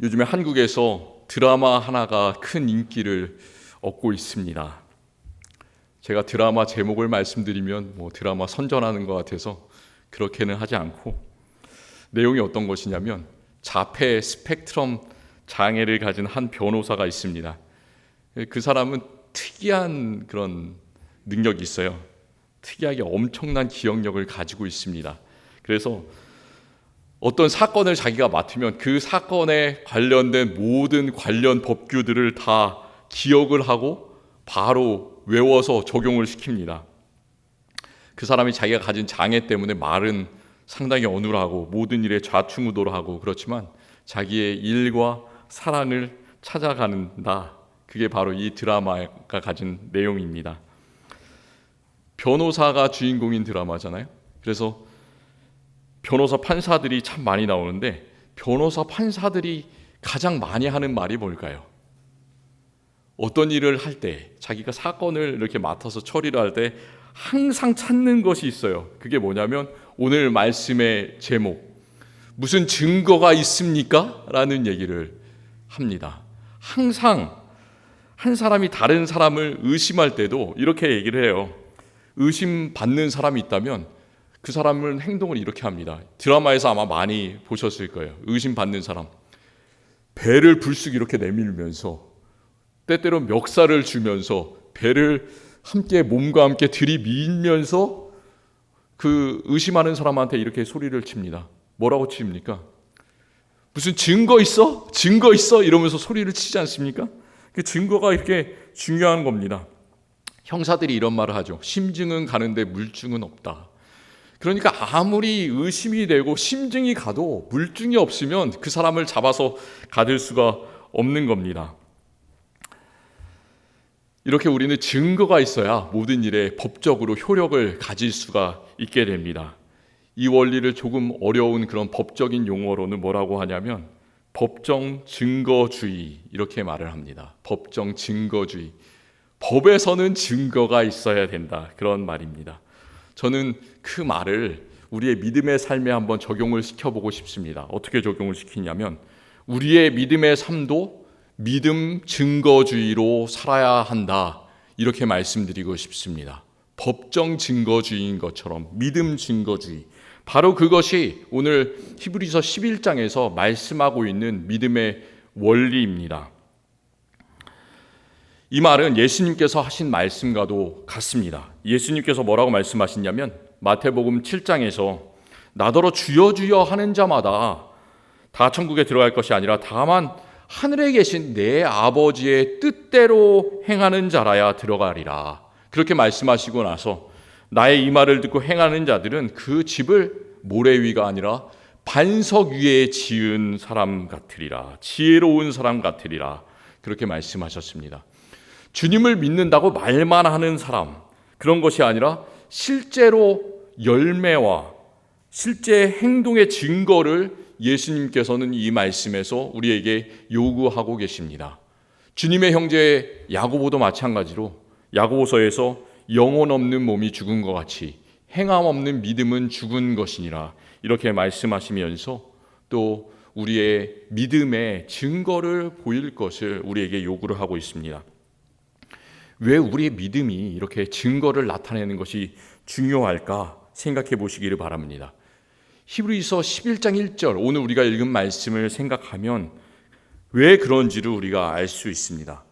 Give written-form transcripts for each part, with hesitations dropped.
요즘에 한국에서 드라마 하나가 큰 인기를 얻고 있습니다. 제가 드라마 제목을 말씀드리면 드라마 선전하는 것 같아서 그렇게는 하지 않고, 내용이 어떤 것이냐면 자폐 스펙트럼 장애를 가진 한 변호사가 있습니다. 그 사람은 특이한 그런 능력이 있어요. 특이하게 엄청난 기억력을 가지고 있습니다. 그래서 어떤 사건을 자기가 맡으면 그 사건에 관련된 모든 관련 법규들을 다 기억을 하고 바로 외워서 적용을 시킵니다. 그 사람이 자기가 가진 장애 때문에 말은 상당히 어눌하고 모든 일에 좌충우돌하고 그렇지만 자기의 일과 사랑을 찾아간다. 그게 바로 이 드라마가 가진 내용입니다. 변호사가 주인공인 드라마잖아요. 그래서 변호사 판사들이 참 많이 나오는데, 변호사 판사들이 가장 많이 하는 말이 뭘까요? 어떤 일을 할 때, 자기가 사건을 이렇게 맡아서 처리를 할 때 항상 찾는 것이 있어요. 그게 뭐냐면 오늘 말씀의 제목, 무슨 증거가 있습니까? 라는 얘기를 합니다. 항상 한 사람이 다른 사람을 의심할 때도 이렇게 얘기를 해요. 의심받는 사람이 있다면 그 사람은 행동을 이렇게 합니다. 드라마에서 아마 많이 보셨을 거예요. 의심받는 사람, 배를 불쑥 이렇게 내밀면서, 때때로 멱살을 주면서 배를 함께 몸과 함께 들이밀면서 그 의심하는 사람한테 이렇게 소리를 칩니다. 뭐라고 칩니까? 무슨 증거 있어? 증거 있어? 이러면서 소리를 치지 않습니까? 그 증거가 이렇게 중요한 겁니다. 형사들이 이런 말을 하죠. 심증은 가는데 물증은 없다. 그러니까 아무리 의심이 되고 심증이 가도 물증이 없으면 그 사람을 잡아서 가둘 수가 없는 겁니다. 이렇게 우리는 증거가 있어야 모든 일에 법적으로 효력을 가질 수가 있게 됩니다. 이 원리를 조금 어려운 그런 법적인 용어로는 뭐라고 하냐면 법정 증거주의, 이렇게 말을 합니다. 법정 증거주의. 법에서는 증거가 있어야 된다, 그런 말입니다. 저는 그 말을 우리의 믿음의 삶에 한번 적용을 시켜보고 싶습니다. 어떻게 적용을 시키냐면, 우리의 믿음의 삶도 믿음 증거주의로 살아야 한다, 이렇게 말씀드리고 싶습니다. 법정 증거주의인 것처럼 믿음 증거주의, 바로 그것이 오늘 히브리서 11장에서 말씀하고 있는 믿음의 원리입니다. 이 말은 예수님께서 하신 말씀과도 같습니다. 예수님께서 뭐라고 말씀하시냐면 마태복음 7장에서 나더러 주여 주여 하는 자마다 다 천국에 들어갈 것이 아니라 다만 하늘에 계신 내 아버지의 뜻대로 행하는 자라야 들어가리라. 그렇게 말씀하시고 나서 나의 이 말을 듣고 행하는 자들은 그 집을 모래 위가 아니라 반석 위에 지은 사람 같으리라. 지혜로운 사람 같으리라. 그렇게 말씀하셨습니다. 주님을 믿는다고 말만 하는 사람, 그런 것이 아니라 실제로 열매와 실제 행동의 증거를 예수님께서는 이 말씀에서 우리에게 요구하고 계십니다. 주님의 형제 야고보도 마찬가지로 야고보서에서 영혼 없는 몸이 죽은 것 같이 행함 없는 믿음은 죽은 것이니라, 이렇게 말씀하시면서 또 우리의 믿음의 증거를 보일 것을 우리에게 요구를 하고 있습니다. 왜 우리의 믿음이 이렇게 증거를 나타내는 것이 중요할까 생각해 보시기를 바랍니다. 히브리서 11장 1절, 오늘 우리가 읽은 말씀을 생각하면 왜 그런지를 우리가 알 수 있습니다.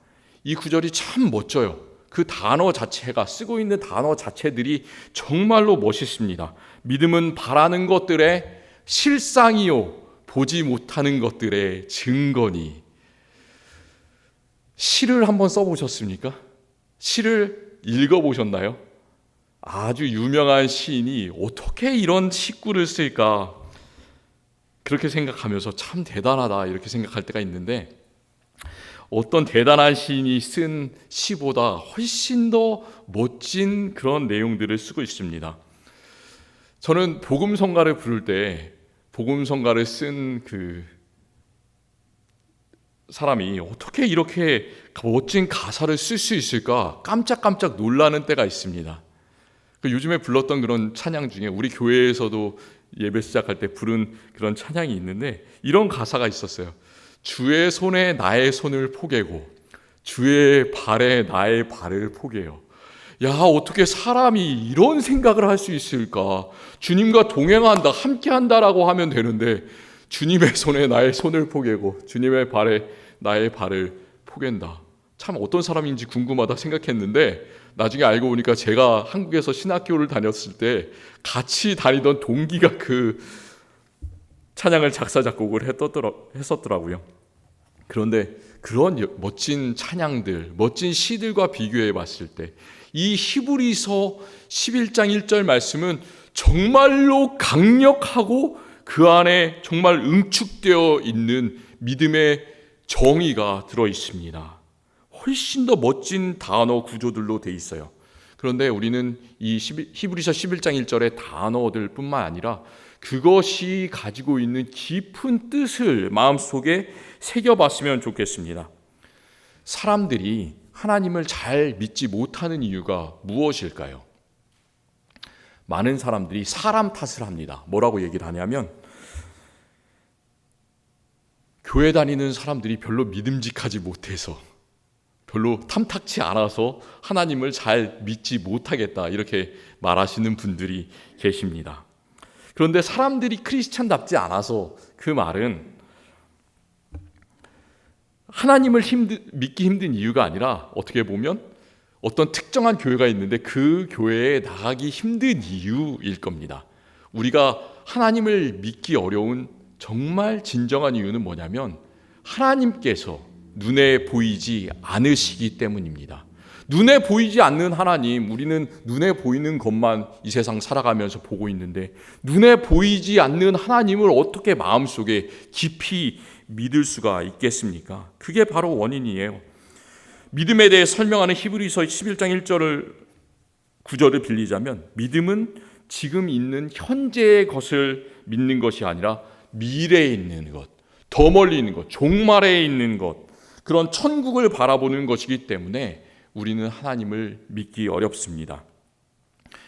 이 구절이 참 멋져요. 그 단어 자체가, 쓰고 있는 단어 자체들이 정말로 멋있습니다. 믿음은 바라는 것들의 실상이요 보지 못하는 것들의 증거니. 시를 한번 써보셨습니까? 시를 읽어보셨나요? 아주 유명한 시인이 어떻게 이런 시구를 쓸까, 그렇게 생각하면서 참 대단하다 이렇게 생각할 때가 있는데, 어떤 대단한 시인이 쓴 시보다 훨씬 더 멋진 그런 내용들을 쓰고 있습니다. 저는 복음성가를 부를 때 복음성가를 쓴 그 사람이 어떻게 이렇게 멋진 가사를 쓸 수 있을까 깜짝깜짝 놀라는 때가 있습니다. 요즘에 불렀던 그런 찬양 중에 우리 교회에서도 예배 시작할 때 부른 그런 찬양이 있는데 이런 가사가 있었어요. 주의 손에 나의 손을 포개고 주의 발에 나의 발을 포개요. 야, 어떻게 사람이 이런 생각을 할 수 있을까? 주님과 동행한다, 함께한다라고 하면 되는데 주님의 손에 나의 손을 포개고 주님의 발에 나의 발을 포갠다. 참 어떤 사람인지 궁금하다 생각했는데 나중에 알고 보니까 제가 한국에서 신학교를 다녔을 때 같이 다니던 동기가 그 찬양을 작사 작곡을 했었더라고요. 그런데 그런 멋진 찬양들, 멋진 시들과 비교해 봤을 때 이 히브리서 11장 1절 말씀은 정말로 강력하고 그 안에 정말 응축되어 있는 믿음의 정의가 들어 있습니다. 훨씬 더 멋진 단어 구조들로 돼 있어요. 그런데 우리는 이 히브리서 11장 1절의 단어들 뿐만 아니라 그것이 가지고 있는 깊은 뜻을 마음속에 새겨봤으면 좋겠습니다. 사람들이 하나님을 잘 믿지 못하는 이유가 무엇일까요? 많은 사람들이 사람 탓을 합니다. 뭐라고 얘기를 하냐면 교회 다니는 사람들이 별로 믿음직하지 못해서, 별로 탐탁치 않아서 하나님을 잘 믿지 못하겠다, 이렇게 말하시는 분들이 계십니다. 그런데 사람들이 크리스찬답지 않아서 그 말은 하나님을 믿기 힘든 이유가 아니라 어떻게 보면 어떤 특정한 교회가 있는데 그 교회에 나가기 힘든 이유일 겁니다. 우리가 하나님을 믿기 어려운 정말 진정한 이유는 뭐냐면 하나님께서 눈에 보이지 않으시기 때문입니다. 눈에 보이지 않는 하나님, 우리는 눈에 보이는 것만 이 세상 살아가면서 보고 있는데 눈에 보이지 않는 하나님을 어떻게 마음속에 깊이 믿을 수가 있겠습니까? 그게 바로 원인이에요. 믿음에 대해 설명하는 히브리서 11장 1절을 9절을 빌리자면 믿음은 지금 있는 현재의 것을 믿는 것이 아니라 미래에 있는 것, 더 멀리 있는 것, 종말에 있는 것, 그런 천국을 바라보는 것이기 때문에 우리는 하나님을 믿기 어렵습니다.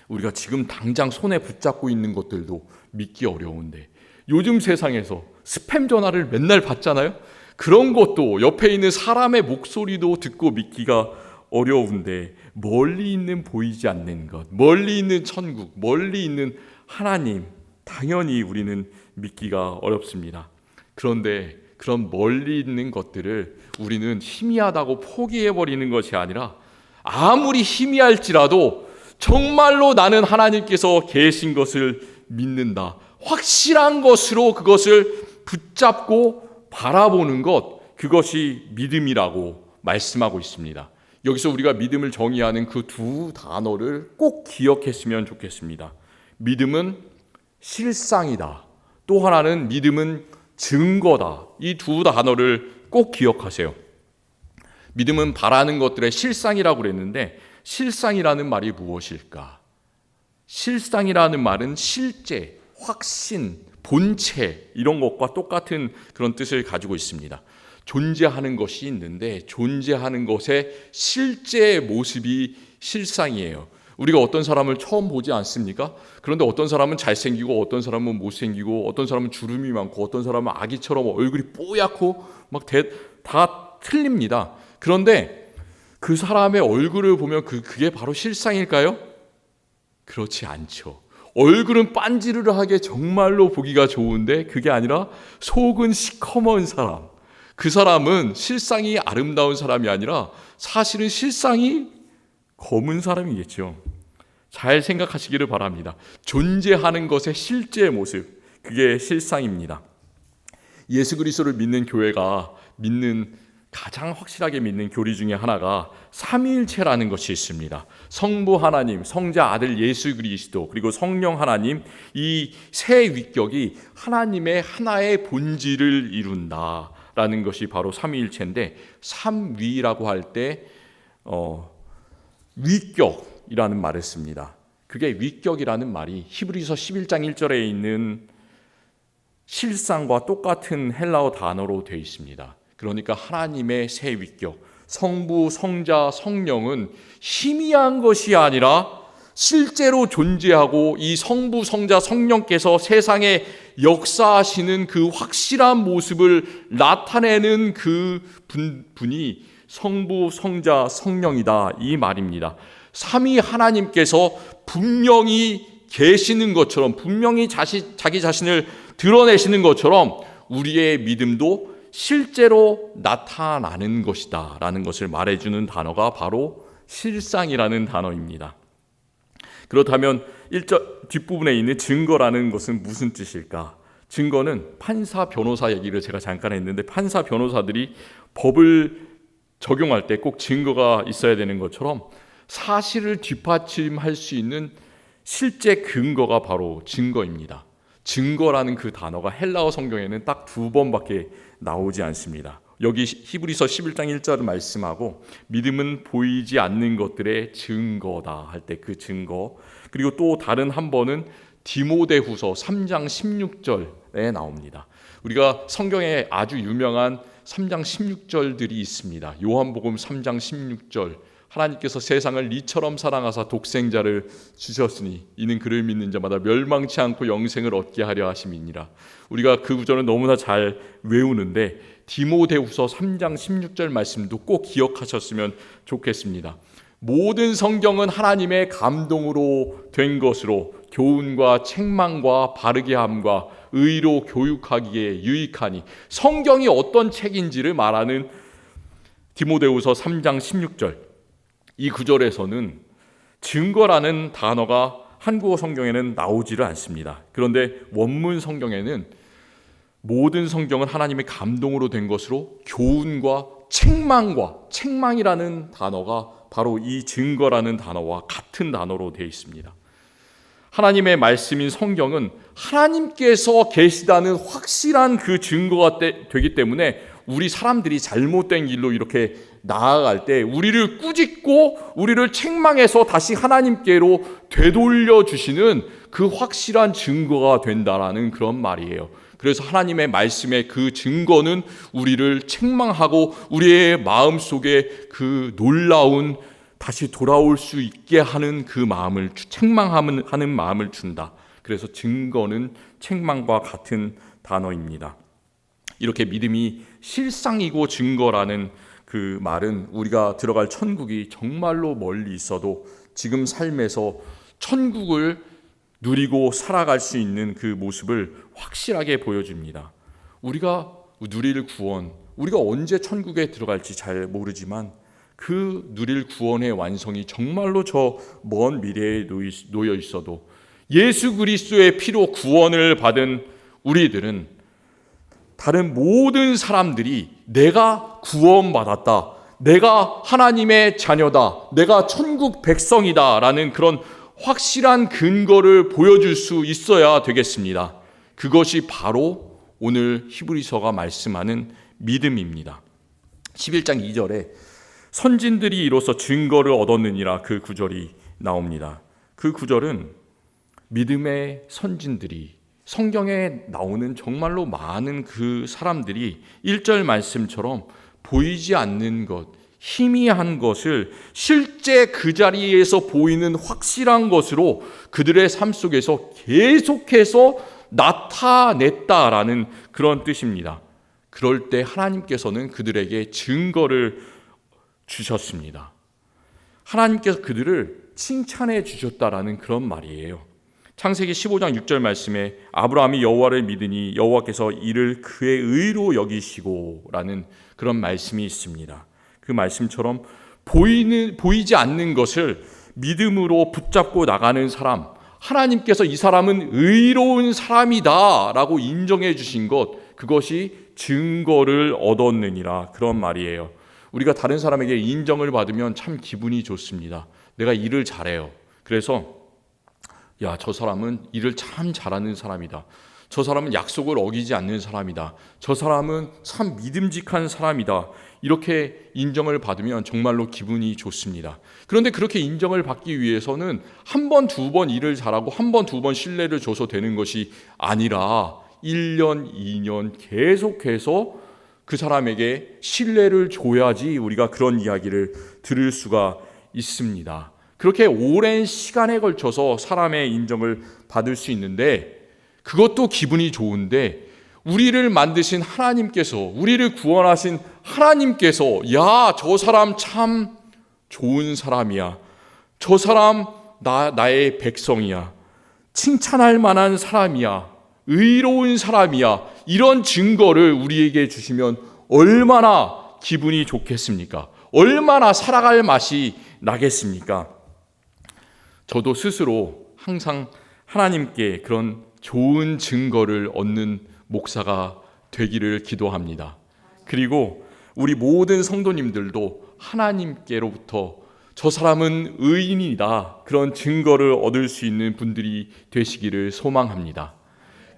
우리가 지금 당장 손에 붙잡고 있는 것들도 믿기 어려운데 요즘 세상에서 스팸 전화를 맨날 받잖아요. 그런 것도 옆에 있는 사람의 목소리도 듣고 믿기가 어려운데 멀리 있는 보이지 않는 것, 멀리 있는 천국, 멀리 있는 하나님, 당연히 우리는 믿기가 어렵습니다. 그런데 그런 멀리 있는 것들을 우리는 희미하다고 포기해버리는 것이 아니라 아무리 희미할지라도 정말로 나는 하나님께서 계신 것을 믿는다, 확실한 것으로 그것을 붙잡고 바라보는 것, 그것이 믿음이라고 말씀하고 있습니다. 여기서 우리가 믿음을 정의하는 그 두 단어를 꼭 기억했으면 좋겠습니다. 믿음은 실상이다. 또 하나는 믿음은 증거다. 이 두 단어를 꼭 기억하세요. 믿음은 바라는 것들의 실상이라고 그랬는데 실상이라는 말이 무엇일까? 실상이라는 말은 실제, 확신, 본체 이런 것과 똑같은 그런 뜻을 가지고 있습니다. 존재하는 것이 있는데 존재하는 것의 실제 모습이 실상이에요. 우리가 어떤 사람을 처음 보지 않습니까? 그런데 어떤 사람은 잘생기고 어떤 사람은 못생기고 어떤 사람은 주름이 많고 어떤 사람은 아기처럼 얼굴이 뽀얗고 막 다 틀립니다. 그런데 그 사람의 얼굴을 보면 그게 바로 실상일까요? 그렇지 않죠. 얼굴은 빤지르르하게 정말로 보기가 좋은데 그게 아니라 속은 시커먼 사람, 그 사람은 실상이 아름다운 사람이 아니라 사실은 실상이 검은 사람이겠죠. 잘 생각하시기를 바랍니다. 존재하는 것의 실제 모습, 그게 실상입니다. 예수 그리스도를 믿는 교회가 가장 확실하게 믿는 교리 중에 하나가 삼위일체라는 것이 있습니다. 성부 하나님, 성자 아들 예수 그리스도, 그리고 성령 하나님, 이 세 위격이 하나님의 하나의 본질을 이룬다라는 것이 바로 삼위일체인데, 삼위라고 할 때 위격이라는 말을 씁니다. 그게 위격이라는 말이 히브리서 11장 1절에 있는 실상과 똑같은 헬라어 단어로 되어 있습니다. 그러니까 하나님의 세 위격, 성부, 성자, 성령은 희미한 것이 아니라 실제로 존재하고 이 성부, 성자, 성령께서 세상에 역사하시는 그 확실한 모습을 나타내는 그 분이 성부, 성자, 성령이다, 이 말입니다. 삼위 하나님께서 분명히 계시는 것처럼, 분명히 자기 자신을 드러내시는 것처럼 우리의 믿음도 실제로 나타나는 것이다 라는 것을 말해주는 단어가 바로 실상이라는 단어입니다. 그렇다면 1절 뒷부분에 있는 증거라는 것은 무슨 뜻일까? 증거는 판사, 변호사 얘기를 제가 잠깐 했는데, 판사, 변호사들이 법을 적용할 때 꼭 증거가 있어야 되는 것처럼 사실을 뒷받침할 수 있는 실제 근거가 바로 증거입니다. 증거라는 그 단어가 헬라어 성경에는 딱 2번밖에 나오지 않습니다. 여기 히브리서 11장 1절을 말씀하고 믿음은 보이지 않는 것들의 증거다 할 때 그 증거, 그리고 또 다른 한 번은 디모데후서 3장 16절에 나옵니다. 우리가 성경에 아주 유명한 3장 16절들이 있습니다. 요한복음 3장 16절, 하나님께서 세상을 이처럼 사랑하사 독생자를 주셨으니 이는 그를 믿는 자마다 멸망치 않고 영생을 얻게 하려 하심이니라. 우리가 그 구절은 너무나 잘 외우는데 디모데후서 3장 16절 말씀도 꼭 기억하셨으면 좋겠습니다. 모든 성경은 하나님의 감동으로 된 것으로 교훈과 책망과 바르게 함과 의로 교육하기에 유익하니, 성경이 어떤 책인지를 말하는 디모데후서 3장 16절, 이 구절에서는 증거라는 단어가 한국어 성경에는 나오지를 않습니다. 그런데 원문 성경에는 모든 성경은 하나님의 감동으로 된 것으로 교훈과 책망이라는 단어가 바로 이 증거라는 단어와 같은 단어로 되어 있습니다. 하나님의 말씀인 성경은 하나님께서 계시다는 확실한 그 증거가 되기 때문에 우리 사람들이 잘못된 길로 이렇게 나아갈 때 우리를 꾸짖고 우리를 책망해서 다시 하나님께로 되돌려 주시는 그 확실한 증거가 된다라는 그런 말이에요. 그래서 하나님의 말씀의 그 증거는 우리를 책망하고 우리의 마음속에 그 놀라운 다시 돌아올 수 있게 하는 그 마음을, 책망하는 마음을 준다. 그래서 증거는 책망과 같은 단어입니다. 이렇게 믿음이 실상이고 증거라는 그 말은 우리가 들어갈 천국이 정말로 멀리 있어도 지금 삶에서 천국을 누리고 살아갈 수 있는 그 모습을 확실하게 보여줍니다. 우리가 누릴 구원, 우리가 언제 천국에 들어갈지 잘 모르지만 그 누릴 구원의 완성이 정말로 저 먼 미래에 놓여 있어도 예수 그리스도의 피로 구원을 받은 우리들은 다른 모든 사람들이 내가 구원받았다, 내가 하나님의 자녀다, 내가 천국 백성이다 라는 그런 확실한 근거를 보여줄 수 있어야 되겠습니다. 그것이 바로 오늘 히브리서가 말씀하는 믿음입니다. 11장 2절에 선진들이 이로써 증거를 얻었느니라, 그 구절이 나옵니다. 그 구절은 믿음의 선진들이, 성경에 나오는 정말로 많은 그 사람들이 1절 말씀처럼 보이지 않는 것, 희미한 것을 실제 그 자리에서 보이는 확실한 것으로 그들의 삶 속에서 계속해서 나타냈다라는 그런 뜻입니다. 그럴 때 하나님께서는 그들에게 증거를 주셨습니다. 하나님께서 그들을 칭찬해 주셨다라는 그런 말이에요. 창세기 15장 6절 말씀에 아브라함이 여호와를 믿으니 여호와께서 이를 그의 의로 여기시고 라는 그런 말씀이 있습니다. 그 말씀처럼 보이지 않는 것을 믿음으로 붙잡고 나가는 사람, 하나님께서 이 사람은 의로운 사람이다 라고 인정해 주신 것, 그것이 증거를 얻었느니라, 그런 말이에요. 우리가 다른 사람에게 인정을 받으면 참 기분이 좋습니다. 내가 일을 잘해요. 그래서 야, 저 사람은 일을 참 잘하는 사람이다. 저 사람은 약속을 어기지 않는 사람이다. 저 사람은 참 믿음직한 사람이다. 이렇게 인정을 받으면 정말로 기분이 좋습니다. 그런데 그렇게 인정을 받기 위해서는 한 번, 두 번 일을 잘하고 한 번, 두 번 신뢰를 줘서 되는 것이 아니라 1년, 2년 계속해서 그 사람에게 신뢰를 줘야지 우리가 그런 이야기를 들을 수가 있습니다. 그렇게 오랜 시간에 걸쳐서 사람의 인정을 받을 수 있는데, 그것도 기분이 좋은데 우리를 만드신 하나님께서, 우리를 구원하신 하나님께서 야, 저 사람 참 좋은 사람이야, 저 사람 나의 백성이야, 칭찬할 만한 사람이야, 의로운 사람이야, 이런 증거를 우리에게 주시면 얼마나 기분이 좋겠습니까? 얼마나 살아갈 맛이 나겠습니까? 저도 스스로 항상 하나님께 그런 좋은 증거를 얻는 목사가 되기를 기도합니다. 그리고 우리 모든 성도님들도 하나님께로부터 저 사람은 의인이다, 그런 증거를 얻을 수 있는 분들이 되시기를 소망합니다.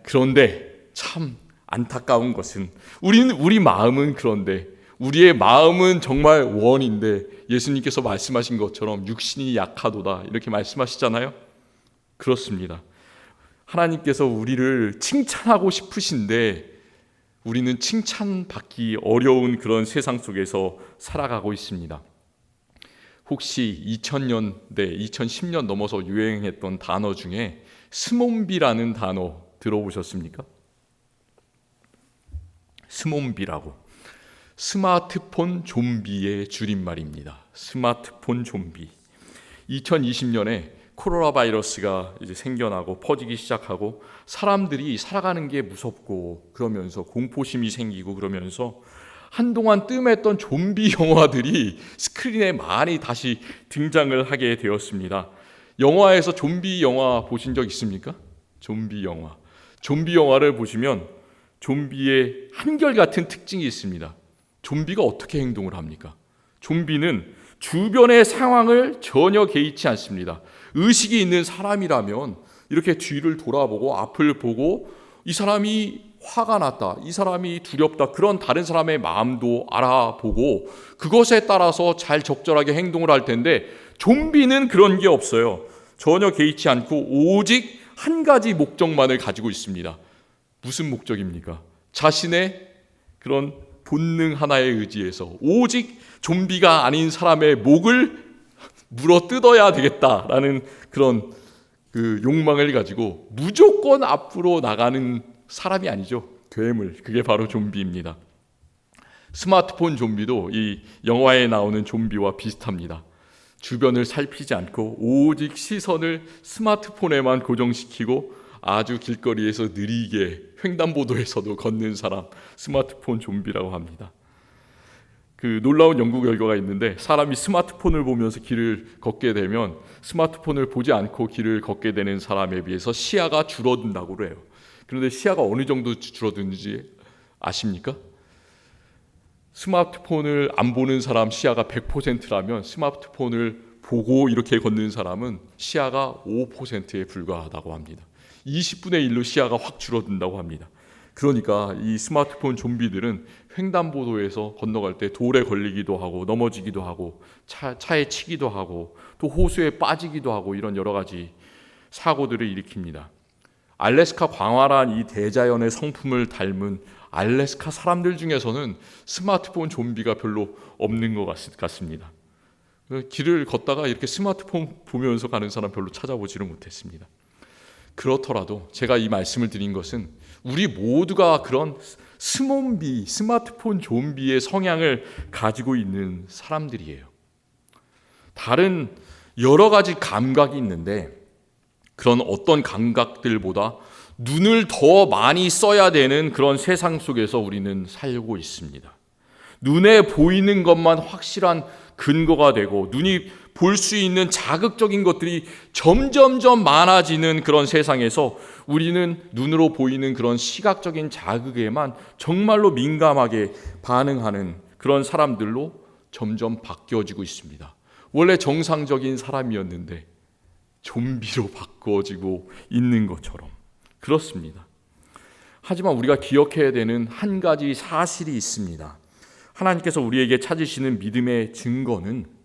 그런데 참 안타까운 것은 우리 마음은, 그런데 우리의 마음은 정말 원인데 예수님께서 말씀하신 것처럼 육신이 약하도다 이렇게 말씀하시잖아요. 그렇습니다. 하나님께서 우리를 칭찬하고 싶으신데 우리는 칭찬받기 어려운 그런 세상 속에서 살아가고 있습니다. 혹시 2000년대, 2010년 넘어서 유행했던 단어 중에 스몬비라는 단어 들어보셨습니까? 스몬비라고. 스마트폰 좀비의 줄임말입니다. 스마트폰 좀비. 2020년에 코로나 바이러스가 이제 생겨나고 퍼지기 시작하고 사람들이 살아가는 게 무섭고 그러면서 공포심이 생기고 그러면서 한동안 뜸했던 좀비 영화들이 스크린에 많이 다시 등장을 하게 되었습니다. 영화에서 좀비 영화 보신 적 있습니까? 좀비 영화. 좀비 영화를 보시면 좀비의 한결같은 특징이 있습니다. 좀비가 어떻게 행동을 합니까? 좀비는 주변의 상황을 전혀 개의치 않습니다. 의식이 있는 사람이라면 이렇게 뒤를 돌아보고 앞을 보고 이 사람이 화가 났다, 이 사람이 두렵다, 그런 다른 사람의 마음도 알아보고 그것에 따라서 잘 적절하게 행동을 할 텐데, 좀비는 그런 게 없어요. 전혀 개의치 않고 오직 한 가지 목적만을 가지고 있습니다. 무슨 목적입니까? 자신의 그런 본능 하나에 의지해서 오직 좀비가 아닌 사람의 목을 물어 뜯어야 되겠다라는 그런 그 욕망을 가지고 무조건 앞으로 나가는 사람이 아니죠. 괴물. 그게 바로 좀비입니다. 스마트폰 좀비도 이 영화에 나오는 좀비와 비슷합니다. 주변을 살피지 않고 오직 시선을 스마트폰에만 고정시키고 아주 길거리에서 느리게, 횡단보도에서도 걷는 사람, 스마트폰 좀비라고 합니다. 그 놀라운 연구 결과가 있는데, 사람이 스마트폰을 보면서 길을 걷게 되면 스마트폰을 보지 않고 길을 걷게 되는 사람에 비해서 시야가 줄어든다고 그래요. 그런데 시야가 어느 정도 줄어드는지 아십니까? 스마트폰을 안 보는 사람 시야가 100%라면 스마트폰을 보고 이렇게 걷는 사람은 시야가 5%에 불과하다고 합니다. 20분의 1로 시야가 확 줄어든다고 합니다. 그러니까 이 스마트폰 좀비들은 횡단보도에서 건너갈 때 돌에 걸리기도 하고 넘어지기도 하고 차에 치기도 하고 또 호수에 빠지기도 하고 이런 여러 가지 사고들을 일으킵니다. 알래스카 광활한 이 대자연의 성품을 닮은 알래스카 사람들 중에서는 스마트폰 좀비가 별로 없는 것 같습니다. 길을 걷다가 이렇게 스마트폰 보면서 가는 사람 별로 찾아보지를 못했습니다. 그렇더라도 제가 이 말씀을 드린 것은 우리 모두가 그런 스마트폰 좀비의 성향을 가지고 있는 사람들이에요. 다른 여러 가지 감각이 있는데 그런 어떤 감각들보다 눈을 더 많이 써야 되는 그런 세상 속에서 우리는 살고 있습니다. 눈에 보이는 것만 확실한 근거가 되고 눈이 볼 수 있는 자극적인 것들이 점점점 많아지는 그런 세상에서 우리는 눈으로 보이는 그런 시각적인 자극에만 정말로 민감하게 반응하는 그런 사람들로 점점 바뀌어지고 있습니다. 원래 정상적인 사람이었는데 좀비로 바꿔지고 있는 것처럼 그렇습니다. 하지만 우리가 기억해야 되는 한 가지 사실이 있습니다. 하나님께서 우리에게 찾으시는 믿음의 증거는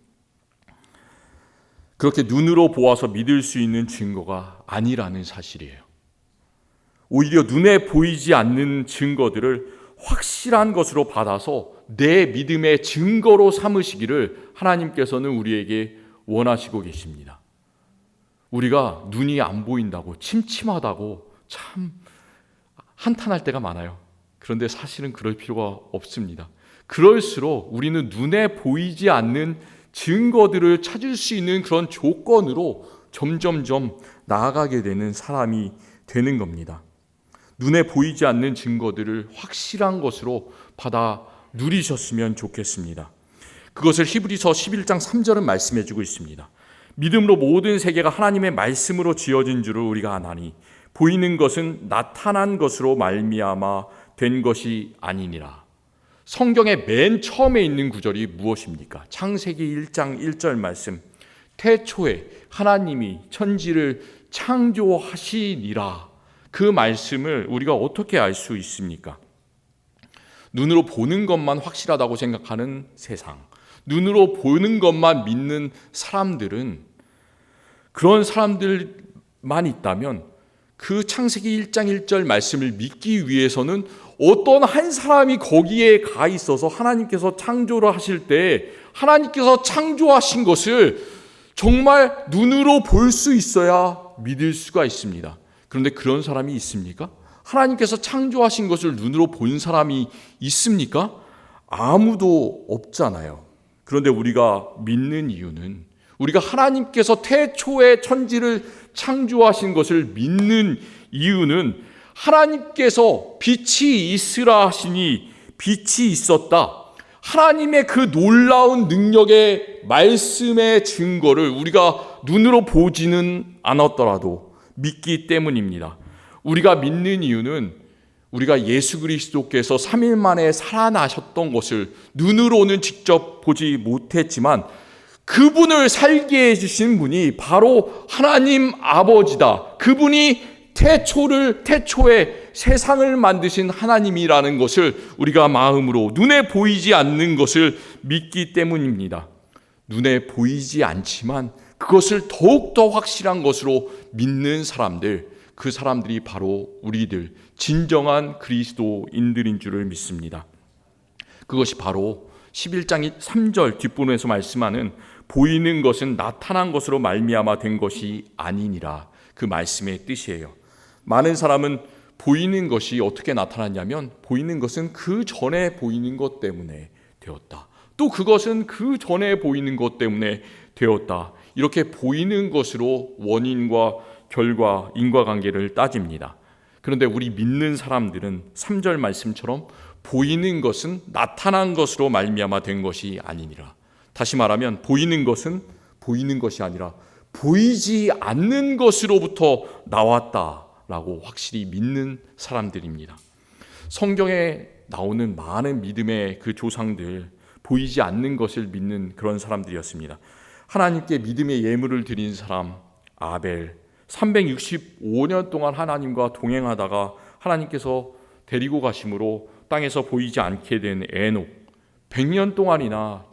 그렇게 눈으로 보아서 믿을 수 있는 증거가 아니라는 사실이에요. 오히려 눈에 보이지 않는 증거들을 확실한 것으로 받아서 내 믿음의 증거로 삼으시기를 하나님께서는 우리에게 원하시고 계십니다. 우리가 눈이 안 보인다고, 침침하다고 참 한탄할 때가 많아요. 그런데 사실은 그럴 필요가 없습니다. 그럴수록 우리는 눈에 보이지 않는 증거들을 찾을 수 있는 그런 조건으로 점점점 나아가게 되는 사람이 되는 겁니다. 눈에 보이지 않는 증거들을 확실한 것으로 받아 누리셨으면 좋겠습니다. 그것을 히브리서 11장 3절은 말씀해 주고 있습니다. 믿음으로 모든 세계가 하나님의 말씀으로 지어진 줄을 우리가 아나니 보이는 것은 나타난 것으로 말미암아 된 것이 아니니라. 성경의 맨 처음에 있는 구절이 무엇입니까? 창세기 1장 1절 말씀. 태초에 하나님이 천지를 창조하시니라. 그 말씀을 우리가 어떻게 알 수 있습니까? 눈으로 보는 것만 확실하다고 생각하는 세상, 눈으로 보는 것만 믿는 사람들은, 그런 사람들만 있다면 그 창세기 1장 1절 말씀을 믿기 위해서는 어떤 한 사람이 거기에 가 있어서 하나님께서 창조를 하실 때 하나님께서 창조하신 것을 정말 눈으로 볼 수 있어야 믿을 수가 있습니다. 그런데 그런 사람이 있습니까? 하나님께서 창조하신 것을 눈으로 본 사람이 있습니까? 아무도 없잖아요. 그런데 우리가 믿는 이유는, 우리가 하나님께서 태초에 천지를 창조하신 것을 믿는 이유는, 하나님께서 빛이 있으라 하시니 빛이 있었다. 하나님의 그 놀라운 능력의 말씀의 증거를 우리가 눈으로 보지는 않았더라도 믿기 때문입니다. 우리가 믿는 이유는 우리가 예수 그리스도께서 3일 만에 살아나셨던 것을 눈으로는 직접 보지 못했지만 그분을 살게 해주신 분이 바로 하나님 아버지다. 그분이 태초에 세상을 만드신 하나님이라는 것을 우리가 마음으로, 눈에 보이지 않는 것을 믿기 때문입니다. 눈에 보이지 않지만 그것을 더욱더 확실한 것으로 믿는 사람들, 그 사람들이 바로 우리들, 진정한 그리스도인들인 줄을 믿습니다. 그것이 바로 11장 3절 뒷부분에서 말씀하는 보이는 것은 나타난 것으로 말미암아 된 것이 아니니라, 그 말씀의 뜻이에요. 많은 사람은 보이는 것이 어떻게 나타났냐면, 보이는 것은 그 전에 보이는 것 때문에 되었다, 또 그것은 그 전에 보이는 것 때문에 되었다, 이렇게 보이는 것으로 원인과 결과, 인과관계를 따집니다. 그런데 우리 믿는 사람들은 3절 말씀처럼 보이는 것은 나타난 것으로 말미암아 된 것이 아니니라. 다시 말하면 보이는 것은 보이는 것이 아니라 보이지 않는 것으로부터 나왔다라고 확실히 믿는 사람들입니다. 성경에 나오는 많은 믿음의 그 조상들, 보이지 않는 것을 믿는 그런 사람들이었습니다. 하나님께 믿음의 예물을 드린 사람 아벨, 365년 동안 하나님과 동행하다가 하나님께서 데리고 가심으로 땅에서 보이지 않게 된 에녹, 100년 동안이나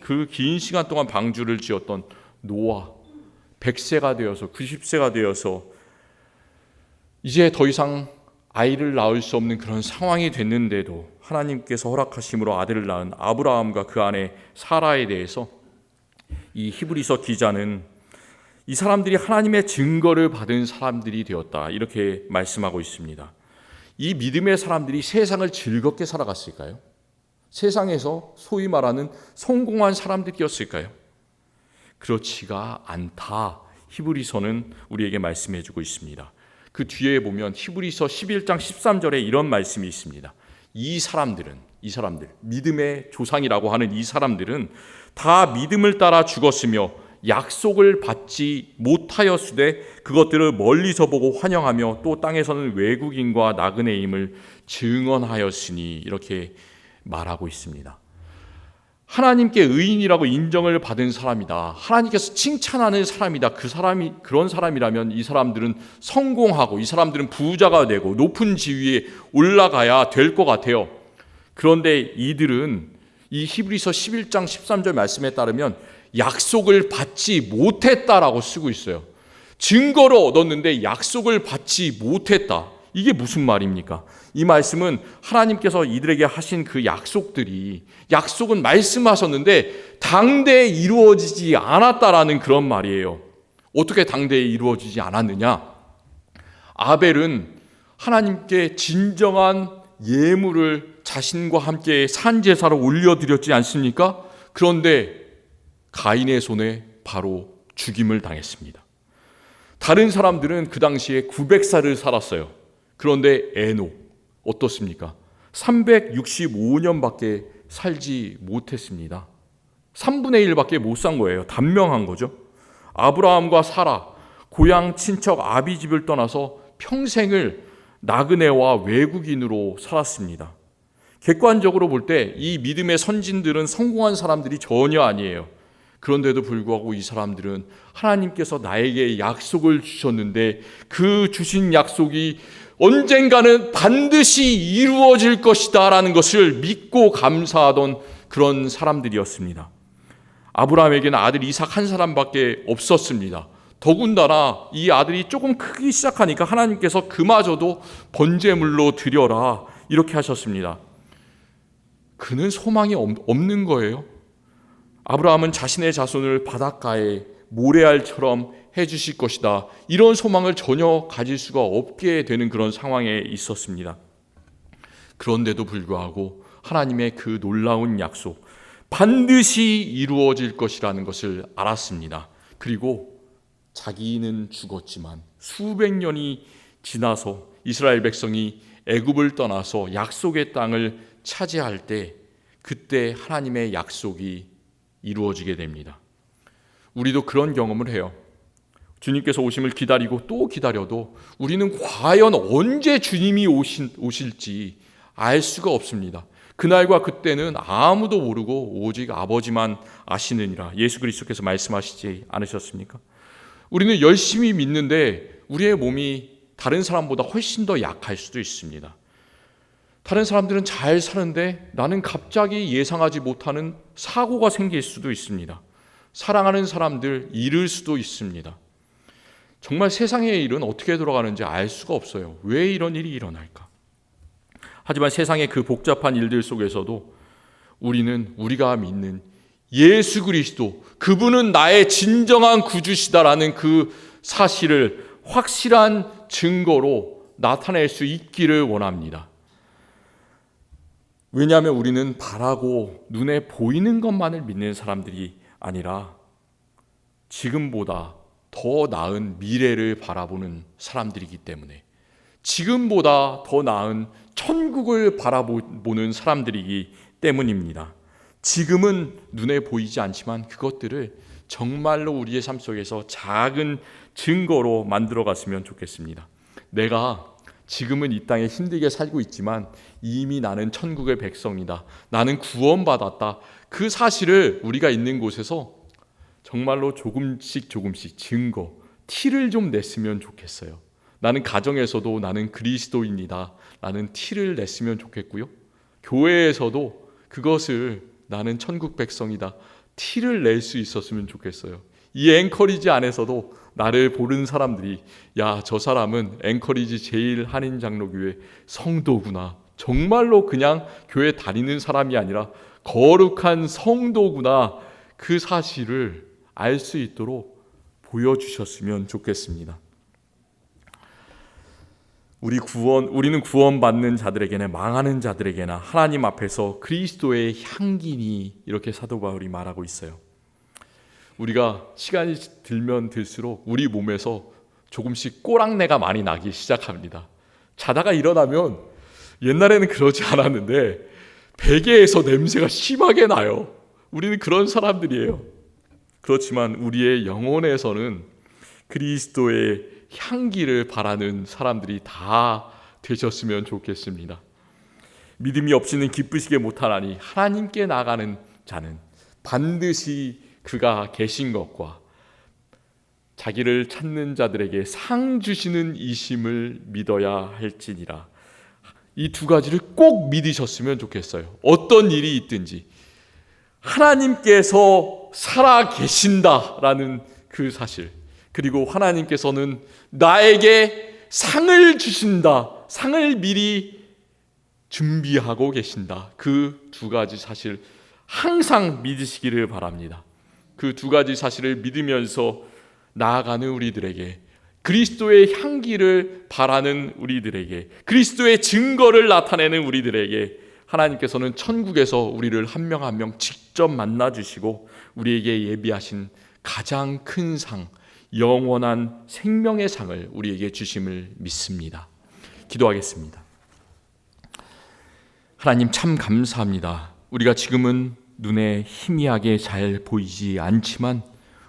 그 긴 시간 동안 방주를 지었던 노아, 100세가 되어서 90세가 되어서 이제 더 이상 아이를 낳을 수 없는 그런 상황이 됐는데도 하나님께서 허락하심으로 아들을 낳은 아브라함과 그 아내 사라에 대해서 이 히브리서 기자는 이 사람들이 하나님의 증거를 받은 사람들이 되었다, 이렇게 말씀하고 있습니다. 이 믿음의 사람들이 세상을 즐겁게 살아갔을까요? 세상에서 소위 말하는 성공한 사람들이었을까요? 그렇지가 않다, 히브리서는 우리에게 말씀해 주고 있습니다. 그 뒤에 보면 히브리서 11장 13절에 이런 말씀이 있습니다. 이 사람들, 믿음의 조상이라고 하는 이 사람들은 다 믿음을 따라 죽었으며 약속을 받지 못하였으되 그것들을 멀리서 보고 환영하며 또 땅에서는 외국인과 나그네임을 증언하였으니, 이렇게 말하고 있습니다. 하나님께 의인이라고 인정을 받은 사람이다, 하나님께서 칭찬하는 사람이다, 그런 사람이라면 이 사람들은 성공하고 이 사람들은 부자가 되고 높은 지위에 올라가야 될 것 같아요. 그런데 이들은 이 히브리서 11장 13절 말씀에 따르면 약속을 받지 못했다라고 쓰고 있어요. 증거를 얻었는데 약속을 받지 못했다. 이게 무슨 말입니까? 이 말씀은 하나님께서 이들에게 하신 그 약속은 말씀하셨는데 당대에 이루어지지 않았다라는 그런 말이에요. 어떻게 당대에 이루어지지 않았느냐? 아벨은 하나님께 진정한 예물을 자신과 함께 산제사로 올려드렸지 않습니까? 그런데 가인의 손에 바로 죽임을 당했습니다. 다른 사람들은 그 당시에 900살을 살았어요. 그런데 에녹 어떻습니까? 365년밖에 살지 못했습니다. 3분의 1밖에 못 산 거예요. 단명한 거죠. 아브라함과 사라, 고향 친척 아비 집을 떠나서 평생을 나그네와 외국인으로 살았습니다. 객관적으로 볼 때 이 믿음의 선진들은 성공한 사람들이 전혀 아니에요. 그런데도 불구하고 이 사람들은 하나님께서 나에게 약속을 주셨는데 그 주신 약속이 언젠가는 반드시 이루어질 것이다 라는 것을 믿고 감사하던 그런 사람들이었습니다. 아브라함에게는 아들 이삭 한 사람밖에 없었습니다. 더군다나 이 아들이 조금 크기 시작하니까 하나님께서 그마저도 번제물로 드려라 이렇게 하셨습니다. 그는 소망이 없는 거예요. 아브라함은 자신의 자손을 바닷가에 모래알처럼 해주실 것이다, 이런 소망을 전혀 가질 수가 없게 되는 그런 상황에 있었습니다. 그런데도 불구하고 하나님의 그 놀라운 약속, 반드시 이루어질 것이라는 것을 알았습니다. 그리고 자기는 죽었지만 수백 년이 지나서 이스라엘 백성이 애굽을 떠나서 약속의 땅을 차지할 때 그때 하나님의 약속이 이루어지게 됩니다. 우리도 그런 경험을 해요. 주님께서 오심을 기다리고 또 기다려도 우리는 과연 언제 주님이 오실지 알 수가 없습니다. 그날과 그때는 아무도 모르고 오직 아버지만 아시느니라. 예수 그리스도께서 말씀하시지 않으셨습니까? 우리는 열심히 믿는데 우리의 몸이 다른 사람보다 훨씬 더 약할 수도 있습니다. 다른 사람들은 잘 사는데 나는 갑자기 예상하지 못하는 사고가 생길 수도 있습니다. 사랑하는 사람들 잃을 수도 있습니다. 정말 세상의 일은 어떻게 돌아가는지 알 수가 없어요. 왜 이런 일이 일어날까? 하지만 세상의 그 복잡한 일들 속에서도 우리는 우리가 믿는 예수 그리스도, 그분은 나의 진정한 구주시다라는 그 사실을 확실한 증거로 나타낼 수 있기를 원합니다. 왜냐하면 우리는 바라고 눈에 보이는 것만을 믿는 사람들이 아니라 지금보다 더 나은 미래를 바라보는 사람들이기 때문에, 지금보다 더 나은 천국을 바라보는 사람들이기 때문입니다. 지금은 눈에 보이지 않지만 그것들을 정말로 우리의 삶 속에서 작은 증거로 만들어 갔으면 좋겠습니다. 내가 지금은 이 땅에 힘들게 살고 있지만 이미 나는 천국의 백성이다, 나는 구원받았다, 그 사실을 우리가 있는 곳에서 정말로 조금씩 증거, 티를 좀 냈으면 좋겠어요. 나는 가정에서도 나는 그리스도인이다, 나는 티를 냈으면 좋겠고요. 교회에서도 그것을 나는 천국 백성이다, 티를 낼 수 있었으면 좋겠어요. 이 앵커리지 안에서도 나를 보는 사람들이 야, 저 사람은 앵커리지 제1한인장로교회 성도구나, 정말로 그냥 교회 다니는 사람이 아니라 거룩한 성도구나, 그 사실을 알 수 있도록 보여주셨으면 좋겠습니다. 우리는 구원받는 자들에게나 망하는 자들에게나 하나님 앞에서 그리스도의 향기니, 이렇게 사도 바울이 말하고 있어요. 우리가 시간이 들면 들수록 우리 몸에서 조금씩 꼬랑내가 많이 나기 시작합니다. 자다가 일어나면 옛날에는 그러지 않았는데 베개에서 냄새가 심하게 나요. 우리는 그런 사람들이에요. 그렇지만 우리의 영혼에서는 그리스도의 향기를 바라는 사람들이 다 되셨으면 좋겠습니다. 믿음이 없이는 기쁘시게 못하나니 하나님께 나가는 자는 반드시 그가 계신 것과 자기를 찾는 자들에게 상 주시는 이심을 믿어야 할지니라. 이 두 가지를 꼭 믿으셨으면 좋겠어요. 어떤 일이 있든지 하나님께서 살아 계신다라는 그 사실, 그리고 하나님께서는 나에게 상을 주신다. 상을 미리 준비하고 계신다. 그 두 가지 사실 항상 믿으시기를 바랍니다. 그 두 가지 사실을 믿으면서 나아가는 우리들에게, 그리스도의 향기를 바라는 우리들에게, 그리스도의 증거를 나타내는 우리들에게 하나님께서는 천국에서 우리를 한 명 한 명 직접 만나주시고 우리에게 예비하신 가장 큰 상, 영원한 생명의 상을 우리에게 주심을 믿습니다. 기도하겠습니다. 하나님, 참 감사합니다. 우리가 지금은 눈에 희미하게 잘 보이지 않지만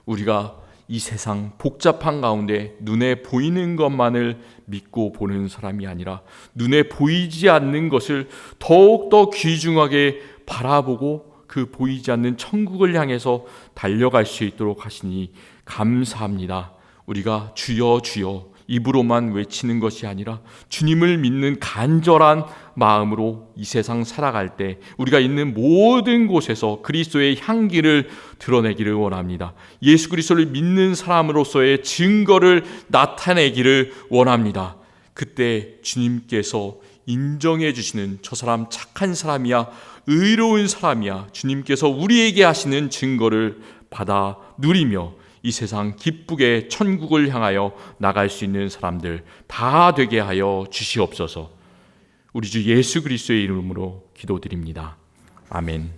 우리가 이 세상 복잡한 가운데 눈에 보이는 것만을 믿고 보는 사람이 아니라 눈에 보이지 않는 것을 더욱더 귀중하게 바라보고 그 보이지 않는 천국을 향해서 달려갈 수 있도록 하시니 감사합니다. 우리가 주여 주여 입으로만 외치는 것이 아니라 주님을 믿는 간절한 마음으로 이 세상 살아갈 때 우리가 있는 모든 곳에서 그리스도의 향기를 드러내기를 원합니다. 예수 그리스도를 믿는 사람으로서의 증거를 나타내기를 원합니다. 그때 주님께서 인정해 주시는 저 사람 착한 사람이야, 의로운 사람이야, 주님께서 우리에게 하시는 증거를 받아 누리며 이 세상 기쁘게 천국을 향하여 나갈 수 있는 사람들 다 되게 하여 주시옵소서. 우리 주 예수 그리스도의 이름으로 기도드립니다. 아멘.